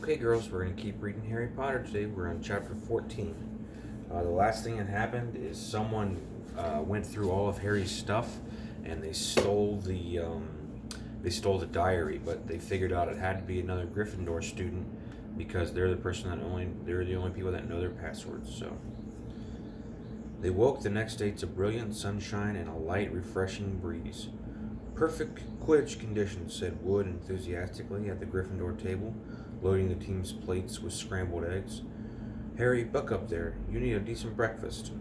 Okay, girls, we're going to keep reading Harry Potter today. We're on chapter 14. The last thing that happened is someone went through all of Harry's stuff and they stole the diary, but they figured out it had to be another Gryffindor student because they're the only people that know their passwords. So they woke the next day to brilliant sunshine and a light, refreshing breeze. Perfect Quidditch conditions, said Wood enthusiastically at the Gryffindor table, loading the team's plates with scrambled eggs. Harry, buck up there. You need a decent breakfast.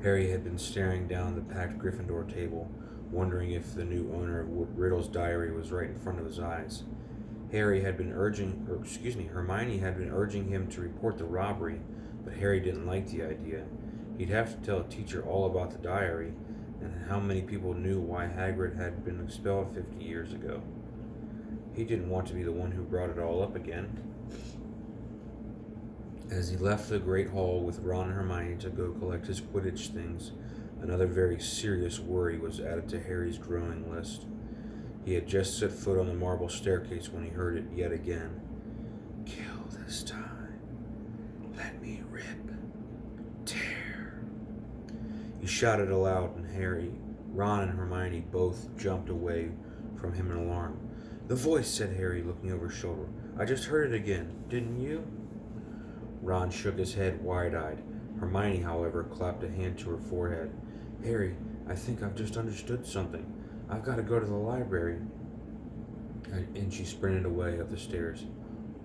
Harry had been staring down the packed Gryffindor table, wondering if the new owner of Riddle's diary was right in front of his eyes. Hermione had been urging him to report the robbery, but Harry didn't like the idea. He'd have to tell a teacher all about the diary, and how many people knew why Hagrid had been expelled 50 years ago. He didn't want to be the one who brought it all up again. As he left the Great Hall with Ron and Hermione to go collect his Quidditch things, another very serious worry was added to Harry's growing list. He had just set foot on the marble staircase when he heard it yet again. Kill this time. Let me rip. Tear. He shouted aloud, and Ron and Hermione both jumped away from him in alarm. The voice, said Harry, looking over his shoulder. I just heard it again, didn't you? Ron shook his head wide-eyed. Hermione, however, clapped a hand to her forehead. Harry, I think I've just understood something. I've got to go to the library. And she sprinted away up the stairs.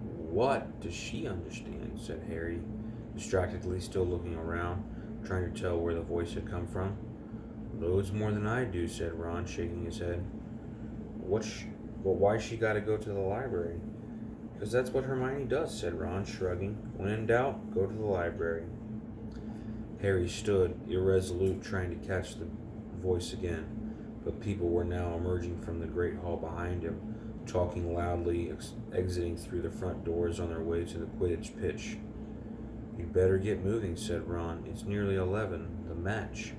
What does she understand? Said Harry, distractedly still looking around, trying to tell where the voice had come from. Loads more than I do, said Ron, shaking his head. Why she got to go to the library? Because that's what Hermione does, said Ron, shrugging. When in doubt, go to the library. Harry stood, irresolute, trying to catch the voice again, but people were now emerging from the great hall behind him, talking loudly, exiting through the front doors on their way to the Quidditch pitch. You'd better get moving, said Ron. It's nearly 11, the match.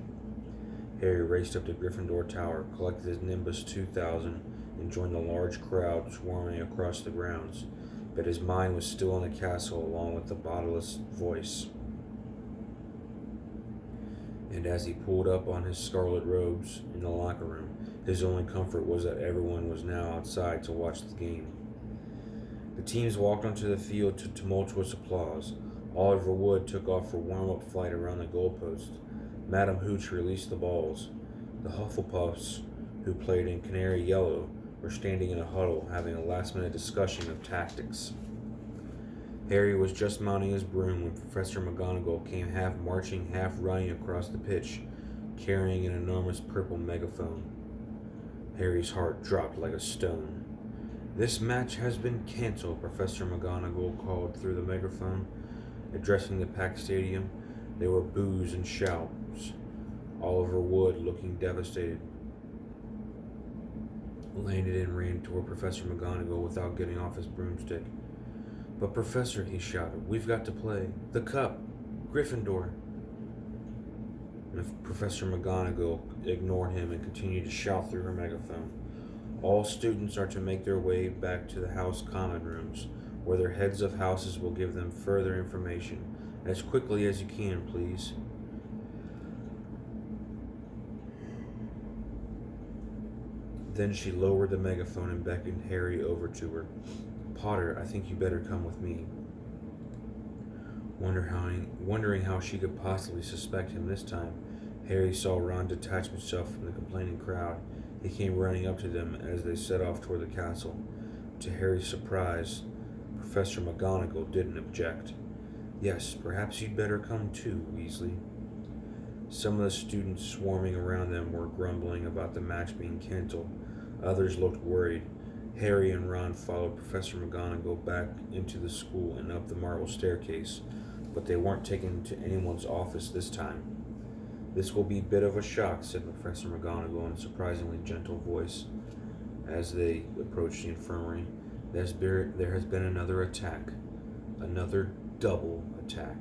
Harry raced up to Gryffindor Tower, collected his Nimbus 2000, and joined the large crowd swarming across the grounds, but his mind was still on the castle along with the bodiless voice. And as he pulled up on his scarlet robes in the locker room, his only comfort was that everyone was now outside to watch the game. The teams walked onto the field to tumultuous applause. Oliver Wood took off for warm-up flight around the goalpost. Madam Hooch released the balls. The Hufflepuffs, who played in Canary Yellow, were standing in a huddle having a last-minute discussion of tactics. Harry was just mounting his broom when Professor McGonagall came half marching, half running across the pitch, carrying an enormous purple megaphone. Harry's heart dropped like a stone. This match has been cancelled, Professor McGonagall called through the megaphone. Addressing the packed stadium, there were boos and shouts. Oliver Wood, looking devastated, landed and ran toward Professor McGonagall without getting off his broomstick. But Professor, he shouted, we've got to play. The cup. Gryffindor. And Professor McGonagall ignored him and continued to shout through her megaphone. All students are to make their way back to the house common rooms, where their heads of houses will give them further information. As quickly as you can, please. Then she lowered the megaphone and beckoned Harry over to her. Potter, I think you better come with me. Wondering how she could possibly suspect him this time, Harry saw Ron detach himself from the complaining crowd. He came running up to them as they set off toward the castle. To Harry's surprise, Professor McGonagall didn't object. Yes, perhaps you'd better come too, Weasley. Some of the students swarming around them were grumbling about the match being cancelled. Others looked worried. Harry and Ron followed Professor McGonagall back into the school and up the marble staircase, but they weren't taken to anyone's office this time. This will be a bit of a shock, said Professor McGonagall in a surprisingly gentle voice as they approached the infirmary. There has been another attack. Another double attack.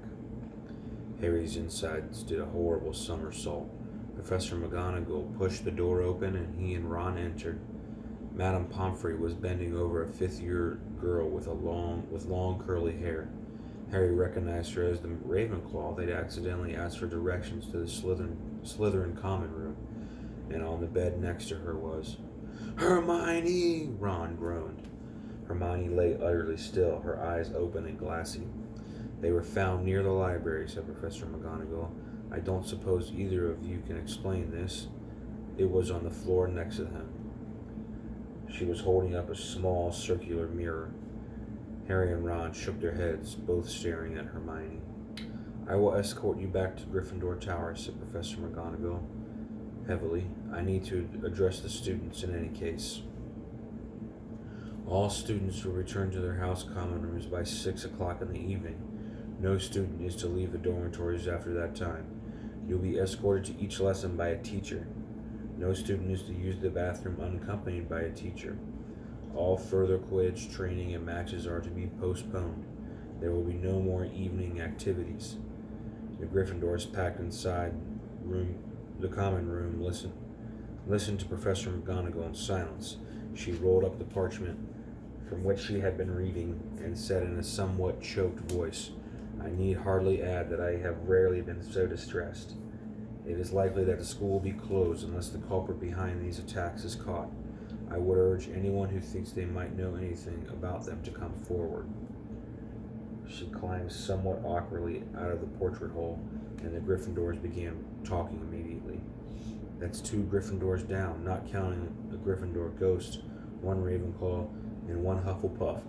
Harry's insides did a horrible somersault. Professor McGonagall pushed the door open and he and Ron entered. Madame Pomfrey was bending over a fifth-year girl with long curly hair. Harry recognized her as the Ravenclaw they'd accidentally asked for directions to the Slytherin common room, and on the bed next to her was Hermione! Ron groaned. Hermione lay utterly still, her eyes open and glassy. They were found near the library, said Professor McGonagall. I don't suppose either of you can explain this. It was on the floor next to him. She was holding up a small circular mirror. Harry and Ron shook their heads, both staring at Hermione. I will escort you back to Gryffindor Tower, said Professor McGonagall heavily. I need to address the students in any case. All students will return to their house common rooms by 6 o'clock in the evening. No student is to leave the dormitories after that time. You'll be escorted to each lesson by a teacher. No student is to use the bathroom unaccompanied by a teacher. All further Quidditch training and matches are to be postponed. There will be no more evening activities. The Gryffindors packed inside the common room listened to Professor McGonagall in silence. She rolled up the parchment from which she had been reading and said in a somewhat choked voice, I need hardly add that I have rarely been so distressed. It is likely that the school will be closed unless the culprit behind these attacks is caught. I would urge anyone who thinks they might know anything about them to come forward. She climbed somewhat awkwardly out of the portrait hole, and the Gryffindors began talking immediately. That's 2 Gryffindors down, not counting a Gryffindor ghost, 1 Ravenclaw, and 1 Hufflepuff,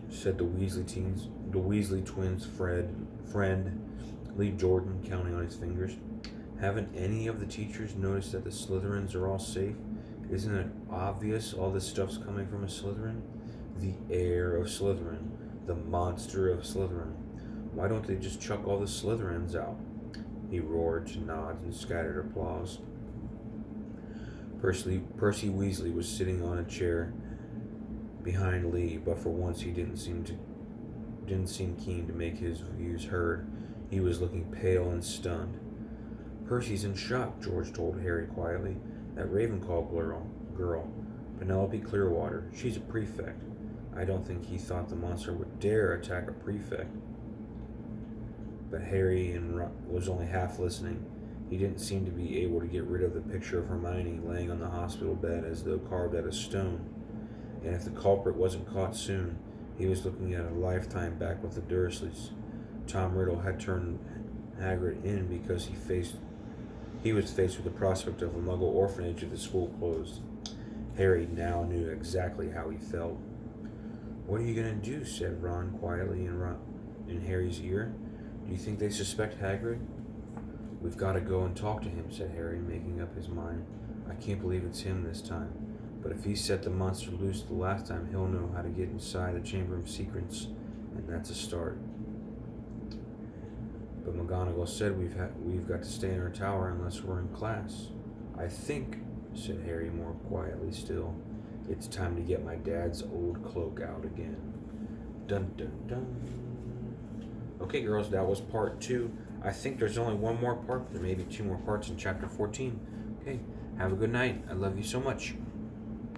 said the Weasley twins' friend Lee Jordan, counting on his fingers. Haven't any of the teachers noticed that the Slytherins are all safe? Isn't it obvious all this stuff's coming from a Slytherin? The heir of Slytherin, the monster of Slytherin. Why don't they just chuck all the Slytherins out? He roared to nods and scattered applause. Percy Weasley was sitting on a chair behind Lee, but for once he didn't seem keen to make his views heard. He was looking pale and stunned. Percy's in shock, George told Harry quietly. That Ravenclaw girl, Penelope Clearwater, she's a prefect. I don't think he thought the monster would dare attack a prefect. But Harry was only half listening. He didn't seem to be able to get rid of the picture of Hermione laying on the hospital bed as though carved out of stone. And if the culprit wasn't caught soon, he was looking at a lifetime back with the Dursleys. Tom Riddle had turned Hagrid in because he was faced with the prospect of a Muggle orphanage if the school closed. Harry now knew exactly how he felt. What are you going to do? Said Ron quietly in Harry's ear. Do you think they suspect Hagrid? We've got to go and talk to him, said Harry, making up his mind. I can't believe it's him this time. But if he set the monster loose the last time, he'll know how to get inside the Chamber of Secrets, and that's a start. But McGonagall said we've got to stay in our tower unless we're in class. I think, said Harry more quietly still, it's time to get my dad's old cloak out again. Dun dun dun. Okay, girls, that was part 2. I think there's only one more part. There may be 2 more parts in chapter 14. Okay, have a good night. I love you so much.